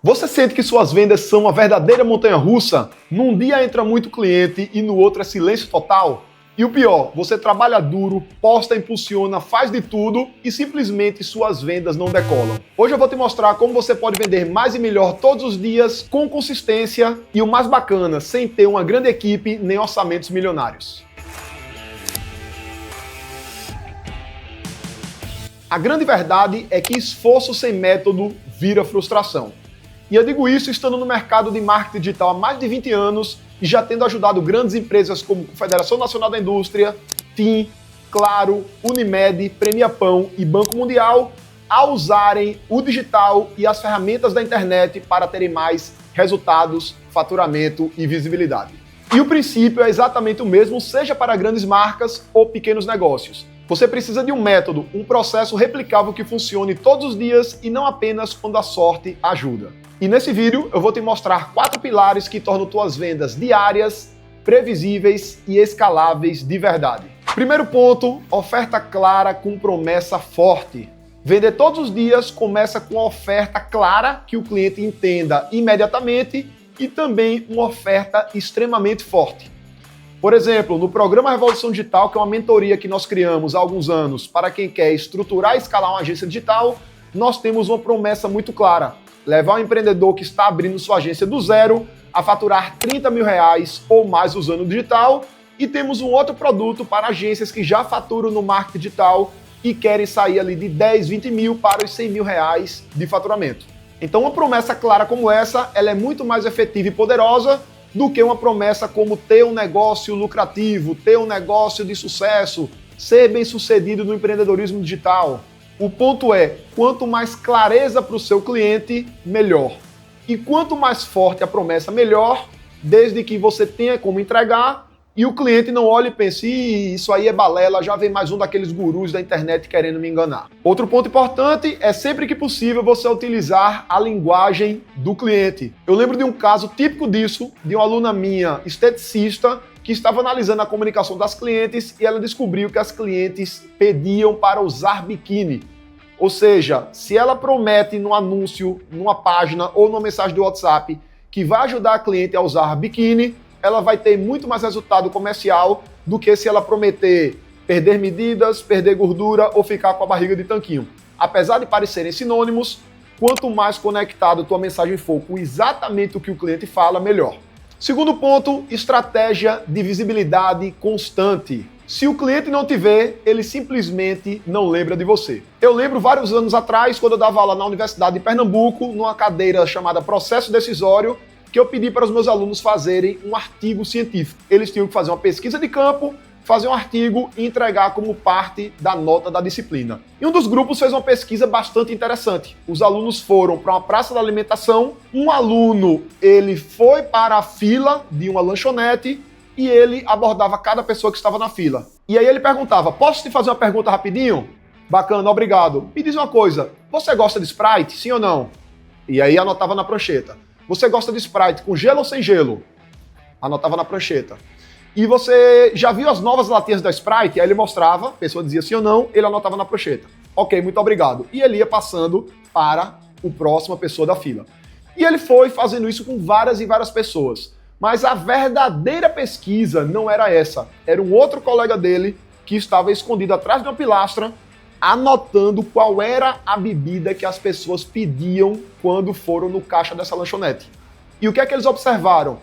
Você sente que suas vendas são uma verdadeira montanha-russa? Num dia entra muito cliente e no outro é silêncio total? E o pior, você trabalha duro, posta, impulsiona, faz de tudo e simplesmente suas vendas não decolam. Hoje eu vou te mostrar como você pode vender mais e melhor todos os dias, com consistência e o mais bacana, sem ter uma grande equipe nem orçamentos milionários. A grande verdade é que esforço sem método vira frustração. E eu digo isso estando no mercado de marketing digital há mais de 20 anos e já tendo ajudado grandes empresas como Confederação Nacional da Indústria, TIM, Claro, Unimed, Premia Pão e Banco Mundial a usarem o digital e as ferramentas da internet para terem mais resultados, faturamento e visibilidade. E o princípio é exatamente o mesmo, seja para grandes marcas ou pequenos negócios. Você precisa de um método, um processo replicável que funcione todos os dias e não apenas quando a sorte ajuda. E nesse vídeo eu vou te mostrar 4 pilares que tornam tuas vendas diárias, previsíveis e escaláveis de verdade. Primeiro ponto, oferta clara com promessa forte. Vender todos os dias começa com uma oferta clara que o cliente entenda imediatamente e também uma oferta extremamente forte. Por exemplo, no programa Revolução Digital, que é uma mentoria que nós criamos há alguns anos para quem quer estruturar e escalar uma agência digital, nós temos uma promessa muito clara: levar um empreendedor que está abrindo sua agência do zero a faturar R$30 mil ou mais usando o digital, e temos um outro produto para agências que já faturam no marketing digital e querem sair ali de 10, 20 mil para os R$100 mil de faturamento. Então uma promessa clara como essa, ela é muito mais efetiva e poderosa do que uma promessa como ter um negócio lucrativo, ter um negócio de sucesso, ser bem sucedido no empreendedorismo digital. O ponto é, quanto mais clareza para o seu cliente, melhor. E quanto mais forte a promessa, melhor, desde que você tenha como entregar e o cliente não olhe e pense: isso aí é balela, já vem mais um daqueles gurus da internet querendo me enganar. Outro ponto importante é, sempre que possível, você utilizar a linguagem do cliente. Eu lembro de um caso típico disso, de uma aluna minha, esteticista, que estava analisando a comunicação das clientes e ela descobriu que as clientes pediam para usar biquíni. Ou seja, se ela promete no anúncio, numa página ou numa mensagem do WhatsApp que vai ajudar a cliente a usar biquíni, ela vai ter muito mais resultado comercial do que se ela prometer perder medidas, perder gordura ou ficar com a barriga de tanquinho. Apesar de parecerem sinônimos, quanto mais conectado tua mensagem for com exatamente o que o cliente fala, melhor. Segundo ponto, estratégia de visibilidade constante. Se o cliente não te vê, ele simplesmente não lembra de você. Eu lembro vários anos atrás, quando eu dava aula na Universidade de Pernambuco, numa cadeira chamada Processo Decisório, que eu pedi para os meus alunos fazerem um artigo científico. Eles tinham que fazer uma pesquisa de campo, fazer um artigo e entregar como parte da nota da disciplina. E um dos grupos fez uma pesquisa bastante interessante. Os alunos foram para uma praça da alimentação, um aluno ele foi para a fila de uma lanchonete e ele abordava cada pessoa que estava na fila. E aí ele perguntava: posso te fazer uma pergunta rapidinho? Bacana, obrigado. Me diz uma coisa, você gosta de Sprite, sim ou não? E aí anotava na prancheta. Você gosta de Sprite com gelo ou sem gelo? Anotava na prancheta. E você já viu as novas latinhas da Sprite? Aí ele mostrava, a pessoa dizia sim ou não, ele anotava na prancheta. Ok, muito obrigado. E ele ia passando para a próxima pessoa da fila. E ele foi fazendo isso com várias e várias pessoas. Mas a verdadeira pesquisa não era essa. Era um outro colega dele que estava escondido atrás de uma pilastra, anotando qual era a bebida que as pessoas pediam quando foram no caixa dessa lanchonete. E o que é que eles observaram?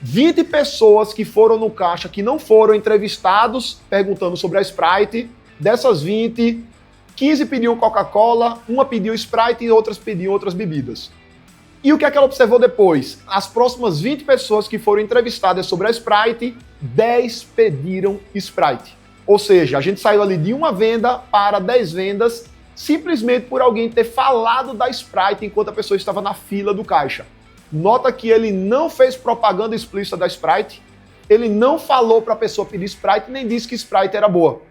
20 pessoas que foram no caixa, que não foram entrevistados perguntando sobre a Sprite. Dessas 20, 15 pediam Coca-Cola, uma pediu Sprite e outras pediam outras bebidas. E o que é que ela observou depois? As próximas 20 pessoas que foram entrevistadas sobre a Sprite, 10 pediram Sprite. Ou seja, a gente saiu ali de uma venda para 10 vendas simplesmente por alguém ter falado da Sprite enquanto a pessoa estava na fila do caixa. Nota que ele não fez propaganda explícita da Sprite, ele não falou para a pessoa pedir Sprite, nem disse que Sprite era boa.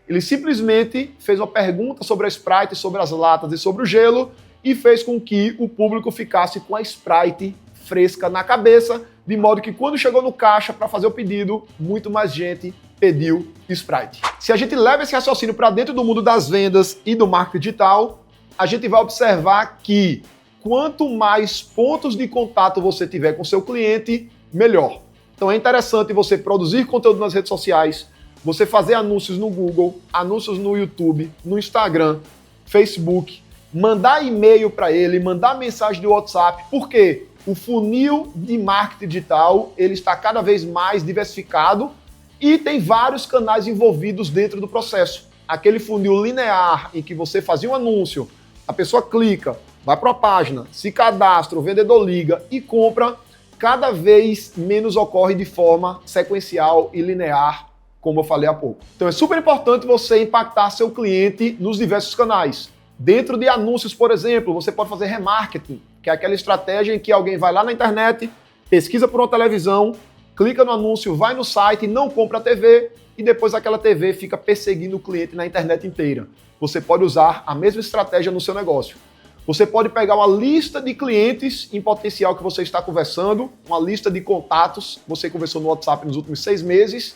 Ele simplesmente fez uma pergunta sobre a Sprite, sobre as latas e sobre o gelo e fez com que o público ficasse com a Sprite fresca na cabeça, de modo que quando chegou no caixa para fazer o pedido, muito mais gente pediu Sprite. Se a gente leva esse raciocínio para dentro do mundo das vendas e do marketing digital, a gente vai observar que quanto mais pontos de contato você tiver com seu cliente, melhor. Então é interessante você produzir conteúdo nas redes sociais, você fazer anúncios no Google, anúncios no YouTube, no Instagram, Facebook, mandar e-mail para ele, mandar mensagem de WhatsApp, porque o funil de marketing digital ele está cada vez mais diversificado e tem vários canais envolvidos dentro do processo. Aquele funil linear em que você fazia um anúncio, a pessoa clica, vai para a página, se cadastra, o vendedor liga e compra, cada vez menos ocorre de forma sequencial e linear, como eu falei há pouco. Então é super importante você impactar seu cliente nos diversos canais. Dentro de anúncios, por exemplo, você pode fazer remarketing, que é aquela estratégia em que alguém vai lá na internet, pesquisa por uma televisão, clica no anúncio, vai no site, não compra a TV e depois aquela TV fica perseguindo o cliente na internet inteira. Você pode usar a mesma estratégia no seu negócio. Você pode pegar uma lista de clientes em potencial que você está conversando, uma lista de contatos que você conversou no WhatsApp nos últimos 6 meses,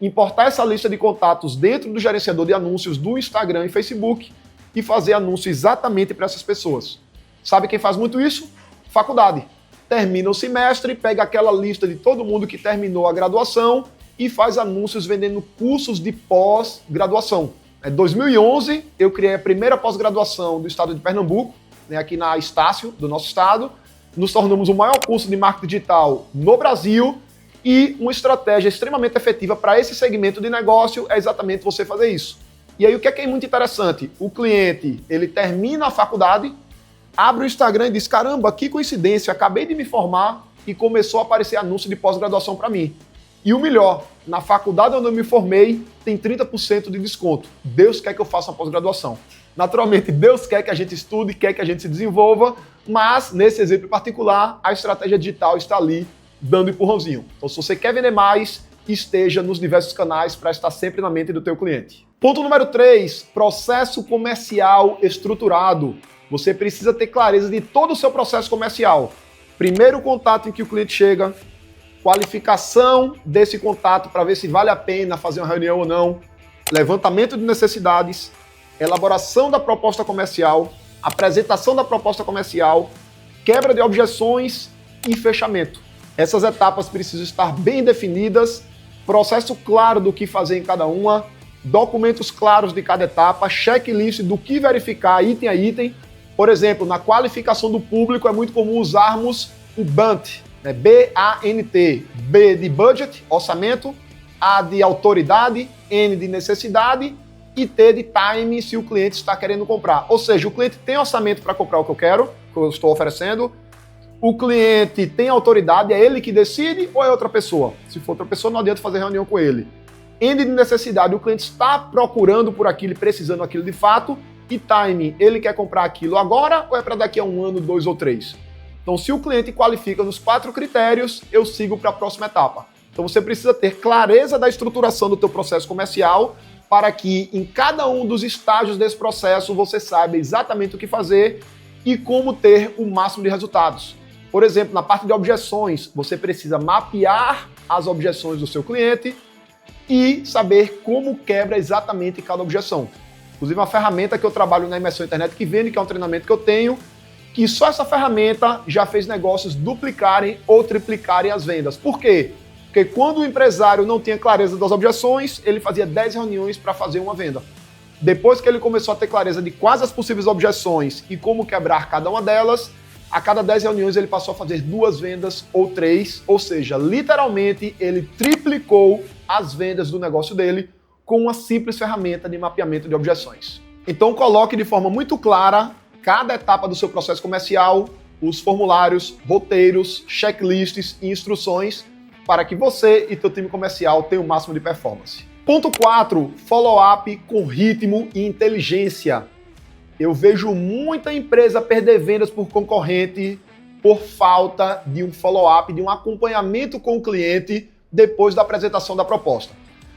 importar essa lista de contatos dentro do gerenciador de anúncios do Instagram e Facebook e fazer anúncio exatamente para essas pessoas. Sabe quem faz muito isso? Faculdade. Termina o semestre, pega aquela lista de todo mundo que terminou a graduação e faz anúncios vendendo cursos de pós-graduação. Em 2011, eu criei a primeira pós-graduação do estado de Pernambuco, aqui na Estácio, do nosso estado. Nos tornamos o maior curso de marketing digital no Brasil e uma estratégia extremamente efetiva para esse segmento de negócio é exatamente você fazer isso. E aí o que é muito interessante? O cliente, ele termina a faculdade, abre o Instagram e diz, caramba, que coincidência, acabei de me formar e começou a aparecer anúncio de pós-graduação para mim. E o melhor, na faculdade onde eu me formei, tem 30% de desconto. Deus quer que eu faça uma pós-graduação. Naturalmente, Deus quer que a gente estude, quer que a gente se desenvolva, mas, nesse exemplo particular, a estratégia digital está ali, dando empurrãozinho. Então, se você quer vender mais, esteja nos diversos canais para estar sempre na mente do teu cliente. Ponto número 3, processo comercial estruturado. Você precisa ter clareza de todo o seu processo comercial. Primeiro contato em que o cliente chega, qualificação desse contato para ver se vale a pena fazer uma reunião ou não, levantamento de necessidades, elaboração da proposta comercial, apresentação da proposta comercial, quebra de objeções e fechamento. Essas etapas precisam estar bem definidas, processo claro do que fazer em cada uma, documentos claros de cada etapa, checklist do que verificar item a item. Por exemplo, na qualificação do público é muito comum usarmos o BANT, B-A-N-T, B de budget, orçamento, A de autoridade, N de necessidade e T de time se o cliente está querendo comprar. Ou seja, o cliente tem orçamento para comprar o que eu quero, que eu estou oferecendo, o cliente tem autoridade, é ele que decide ou é outra pessoa? Se for outra pessoa, não adianta fazer reunião com ele. N de necessidade, o cliente está procurando por aquilo e precisando daquilo de fato, e time, ele quer comprar aquilo agora ou é para daqui a 1 ano, 2 ou 3? Então, se o cliente qualifica nos 4 critérios, eu sigo para a próxima etapa. Então, você precisa ter clareza da estruturação do teu processo comercial para que em cada um dos estágios desse processo você saiba exatamente o que fazer e como ter o máximo de resultados. Por exemplo, na parte de objeções, você precisa mapear as objeções do seu cliente e saber como quebra exatamente cada objeção. Inclusive, uma ferramenta que eu trabalho na Imersão Internet que vende, que é um treinamento que eu tenho, que só essa ferramenta já fez negócios duplicarem ou triplicarem as vendas. Por quê? Porque quando o empresário não tinha clareza das objeções, ele fazia 10 reuniões para fazer uma venda. Depois que ele começou a ter clareza de quais as possíveis objeções e como quebrar cada uma delas, a cada 10 reuniões ele passou a fazer 2 vendas ou 3, ou seja, literalmente ele triplicou as vendas do negócio dele com uma simples ferramenta de mapeamento de objeções. Então coloque de forma muito clara cada etapa do seu processo comercial, os formulários, roteiros, checklists e instruções para que você e seu time comercial tenham o máximo de performance. Ponto 4, follow-up com ritmo e inteligência. Eu vejo muita empresa perder vendas por concorrente por falta de um follow-up, de um acompanhamento com o cliente depois da apresentação da proposta.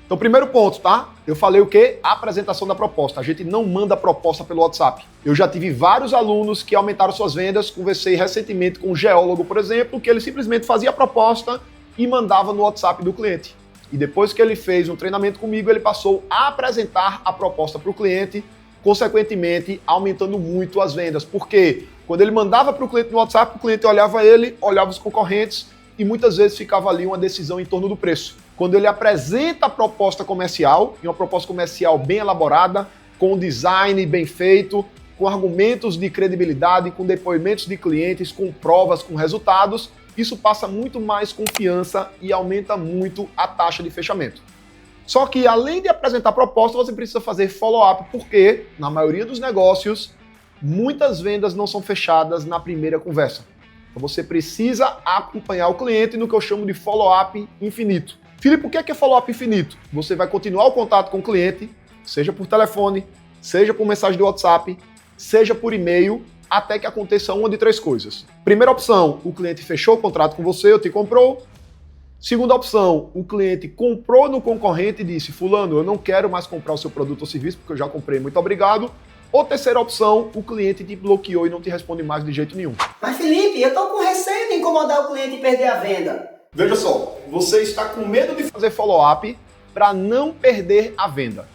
Então, primeiro ponto, tá? Eu falei o quê? A apresentação da proposta. A gente não manda a proposta pelo WhatsApp. Eu já tive vários alunos que aumentaram suas vendas. Conversei recentemente com um geólogo, por exemplo, que ele simplesmente fazia a proposta e mandava no WhatsApp do cliente. E depois que ele fez um treinamento comigo, ele passou a apresentar a proposta para o cliente, consequentemente aumentando muito as vendas. Por quê? Quando ele mandava para o cliente no WhatsApp, o cliente olhava ele, olhava os concorrentes e muitas vezes ficava ali uma decisão em torno do preço. Quando ele apresenta a proposta comercial, e uma proposta comercial bem elaborada, com um design bem feito, com argumentos de credibilidade, com depoimentos de clientes, com provas, com resultados, isso passa muito mais confiança e aumenta muito a taxa de fechamento. Só que além de apresentar a proposta, você precisa fazer follow-up, porque na maioria dos negócios, muitas vendas não são fechadas na primeira conversa. Então você precisa acompanhar o cliente no que eu chamo de follow-up infinito. Filipe, o que é follow-up infinito? Você vai continuar o contato com o cliente, seja por telefone, seja por mensagem de WhatsApp, seja por e-mail, até que aconteça uma de três coisas. Primeira opção, o cliente fechou o contrato com você ou te comprou. Segunda opção, o cliente comprou no concorrente e disse: fulano, eu não quero mais comprar o seu produto ou serviço porque eu já comprei, muito obrigado. Ou terceira opção, o cliente te bloqueou e não te responde mais de jeito nenhum. Mas Filipe, eu tô com receio de incomodar o cliente e perder a venda. Veja só, você está com medo de fazer follow-up para não perder a venda.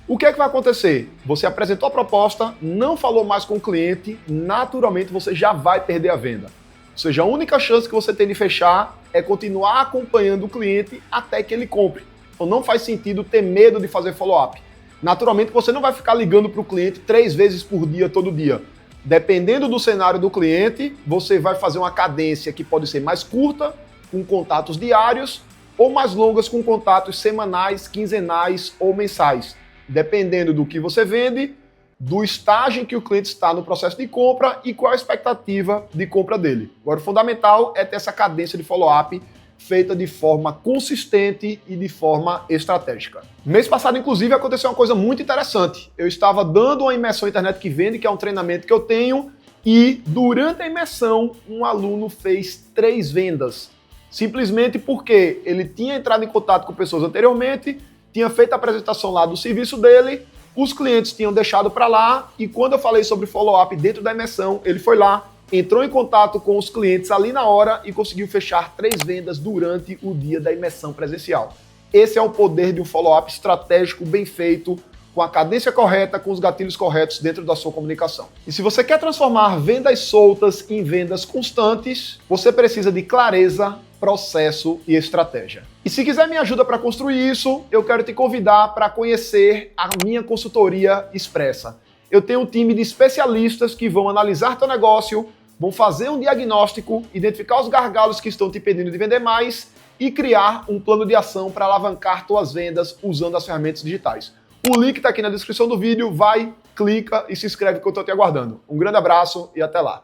O que é que vai acontecer? Você apresentou a proposta, não falou mais com o cliente, naturalmente você já vai perder a venda. Ou seja, a única chance que você tem de fechar é continuar acompanhando o cliente até que ele compre. Então não faz sentido ter medo de fazer follow-up. Naturalmente você não vai ficar ligando para o cliente 3 vezes por dia, todo dia. Dependendo do cenário do cliente, você vai fazer uma cadência que pode ser mais curta, com contatos diários, ou mais longas com contatos semanais, quinzenais ou mensais. Dependendo do que você vende, do estágio em que o cliente está no processo de compra e qual a expectativa de compra dele. Agora, o fundamental é ter essa cadência de follow-up feita de forma consistente e de forma estratégica. Mês passado, inclusive, aconteceu uma coisa muito interessante. Eu estava dando uma imersão Internet que Vende, que é um treinamento que eu tenho, e durante a imersão, um aluno fez 3 vendas. Simplesmente porque ele tinha entrado em contato com pessoas anteriormente, tinha feito a apresentação lá do serviço dele, os clientes tinham deixado para lá, e quando eu falei sobre follow-up dentro da imersão, ele foi lá, entrou em contato com os clientes ali na hora e conseguiu fechar 3 vendas durante o dia da imersão presencial. Esse é o poder de um follow-up estratégico bem feito, com a cadência correta, com os gatilhos corretos dentro da sua comunicação. E se você quer transformar vendas soltas em vendas constantes, você precisa de clareza, processo e estratégia. E se quiser minha ajuda para construir isso, eu quero te convidar para conhecer a minha consultoria expressa. Eu tenho um time de especialistas que vão analisar teu negócio, vão fazer um diagnóstico, identificar os gargalos que estão te impedindo de vender mais e criar um plano de ação para alavancar tuas vendas usando as ferramentas digitais. O link está aqui na descrição do vídeo, vai, clica e se inscreve que eu estou te aguardando. Um grande abraço e até lá.